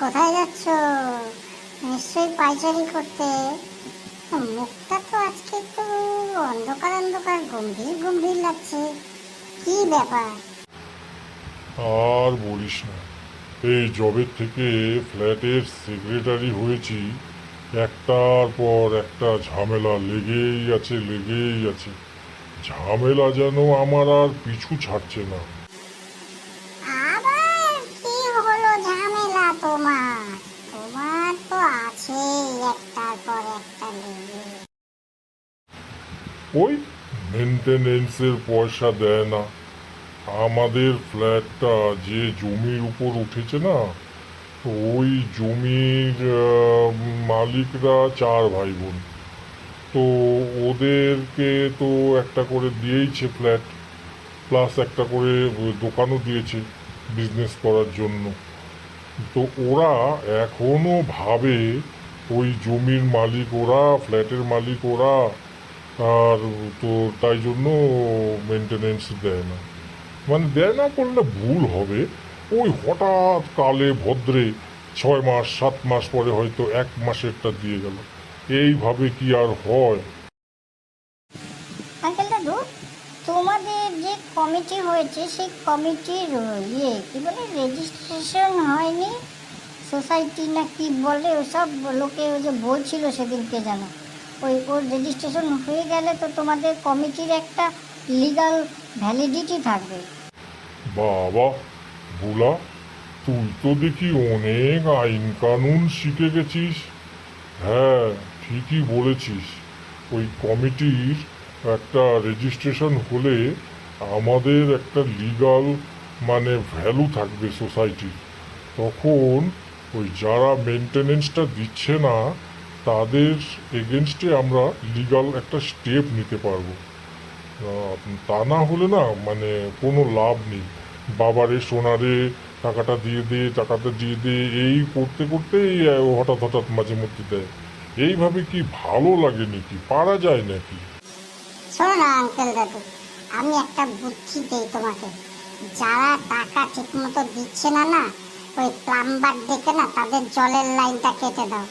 কোথায় যাচ্ছ? নিশ্চয়ই পাইচারি করতে। মুখটা তো আজকে একটু অন্ধকার অন্ধকার গম্ভীর গম্ভীর লাগছে। কি ব্যাপার? আর বলিস না, এই জবের থেকে ফ্ল্যাটের সেক্রেটারি হয়েছি, একটার পর একটা ঝামেলা লেগেই আছে। ঝামেলা যেন আমার আর পিছু ছাড়ছে না। আবার কি হলো ঝামেলা তোমার? তোমার তো আছেই একটার পর একটা লেগে। ওই মেনটেনেন্সের পয়সা দেয় না। আমাদের ফ্ল্যাটটা যে জমির উপর উঠেছে না, ওই জমির মালিকরা চার ভাই বোন। তো ওদেরকে তো একটা করে দিয়েইছে ফ্ল্যাট, প্লাস একটা করে দোকানও দিয়েছে বিজনেস করার জন্য। তো ওরা এখনো ভাবে ওই জমির মালিক ওরা, ফ্ল্যাটের মালিক ওরা। আর তো তাই জন্য মেনটেনেন্স দেয় না, মানে দেয় না করলে ভুল হবে। ওই হঠাৎ কালে ভদ্রে 6 মাস 7 মাস পরে হয়তো 1 মাসেরটা দিয়ে গেল। এইভাবে কি আর হয়? আঙ্কেল দাদু, তোমাদের যে কমিটি হয়েছে সেই কমিটির কি বলে রেজিস্ট্রেশন হয়নি? সোসাইটি না কি বলে ওসব লোকে ওই যে বলছিল সেদিনকে যেন ওর রেজিস্ট্রেশন হয়ে গেলে তো তোমাদের কমিটির একটা লিগ্যাল ভ্যালিডিটি থাকবে। বাবা ভোলা, তুই তো দেখি অনেক আইন কানুন শিখে গেছিস। হ্যাঁ, ঠিকই বলেছিস। ওই কমিটির একটা রেজিস্ট্রেশন হলে আমাদের একটা লিগাল মানে ভ্যালু থাকবে সোসাইটির। তখন ওই যারা মেনটেনেন্সটা দিচ্ছে না তাদের এগেনস্টে আমরা লিগাল একটা স্টেপ নিতে পারবো। তা না হলে না মানে কোনো লাভ নেই। বাবারে সোনারে টাকাটা দিয়ে দে, টাকাটা দিয়ে দে, এই করতে করতেই হঠাৎ হঠাৎ মাঝে মধ্যে দেয়। এইভাবে কি ভালো লাগে নাকি? পারা যায় নাকি? শোনো না আঙ্কেল দাদু, আমি একটা বুদ্ধি দেই তোমাকে। যারা টাকা ঠিক মতো দিচ্ছে না না, ওই প্লাম্বার ডেকে না তাদের জলের লাইনটা কেটে দাও।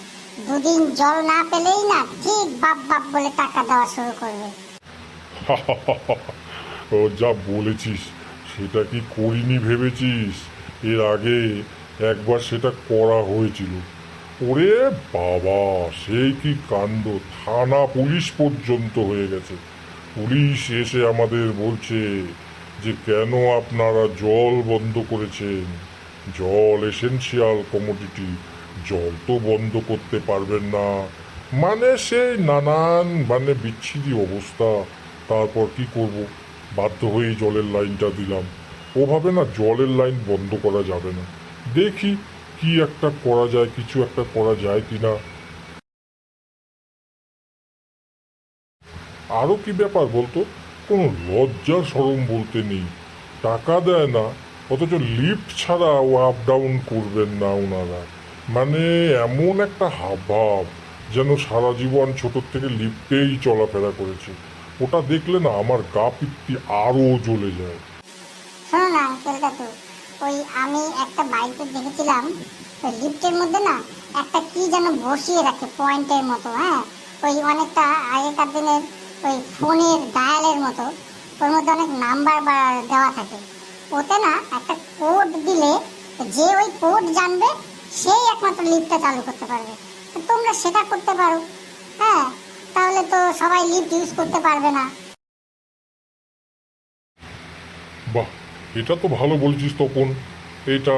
দুদিন জল না পেলেই না ঠিক বাপ বাপ বলে টাকা দেওয়া শুরু করবে। ও যা বলেছিস, সেটা কি করিনি ভেবেছিস? এর আগে একবার সেটা করা হয়েছিল। ওরে বাবা, সেই কি কাণ্ড! থানা পুলিশ পর্যন্ত হয়ে গেছে। পুলিশ এসে আমাদের বলছে যে কেন আপনারা জল বন্ধ করেছেন। জল এসেনশিয়াল কমোডিটি, জল তো বন্ধ করতে পারবেন না। মানে সেই নানান মানে বিচ্ছিরি অবস্থা। তারপর কি করব, বাধ্য হয়েই জলের লাইনটা দিলাম। ওভাবে না জলের লাইন বন্ধ করা যাবে না। দেখি কি একটা করা যায়, কিছু একটা করা যায় কিনা। আরও কি ব্যাপার বলতো? কোনো লজ্জা সরম বলতে নেই। টাকা দেয় না, অথচ লিফট ছাড়া ও আপ ডাউন করবেন না ওনারা। মানে এমন একটা হাবভাব যেন সারা জীবন ছোটোর থেকে লিফটেই চলাফেরা করেছে। ওটা দেখলে না আমার গা পিত্তি আরও জ্বলে যায়। শোনো না আঙ্কেল দাদু, ওই আমি একটা বাড়িতে দেখেছিলাম ওই লিফটের মধ্যে না একটা কি যেন বসিয়ে রাখে পয়েন্টের মতো। হ্যাঁ, ওই অনেকটা আগেকার দিনের ওই ফোনের ডায়ালের মতো। ওর মধ্যে অনেক নাম্বার দেওয়া থাকে। ওতে না একটা কোড দিলে যে ওই কোড জানবে সেই একমাত্র লিফটটা চালু করতে পারবে। তো তোমরা সেটা করতে পারো। হ্যাঁ, তাহলে তো সবাই লিফট ইউজ করতে পারবে না। বাহ, এটা তো ভালো বলছিস তপন। এটা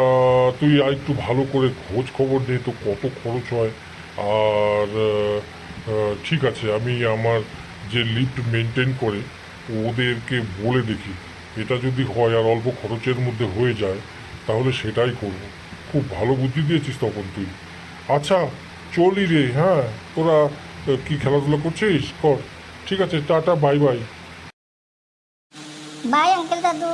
তুই আর একটু ভালো করে খোঁজ খবর নে তো কত খরচ হয়। আর ঠিক আছে, আমি আমার যে লিফট মেনটেন করে ওদেরকে বলে দেখি। এটা যদি হয় আর অল্প খরচের মধ্যে হয়ে যায় তাহলে সেটাই করব। খুব ভালো বুদ্ধি দিয়েছিস তখন তুই। আচ্ছা, চলি রে। হ্যাঁ, তোরা কি খেলাধুলা করছিস? কর। ঠিক আছে, tata, bye bye. Bye uncle দাদু।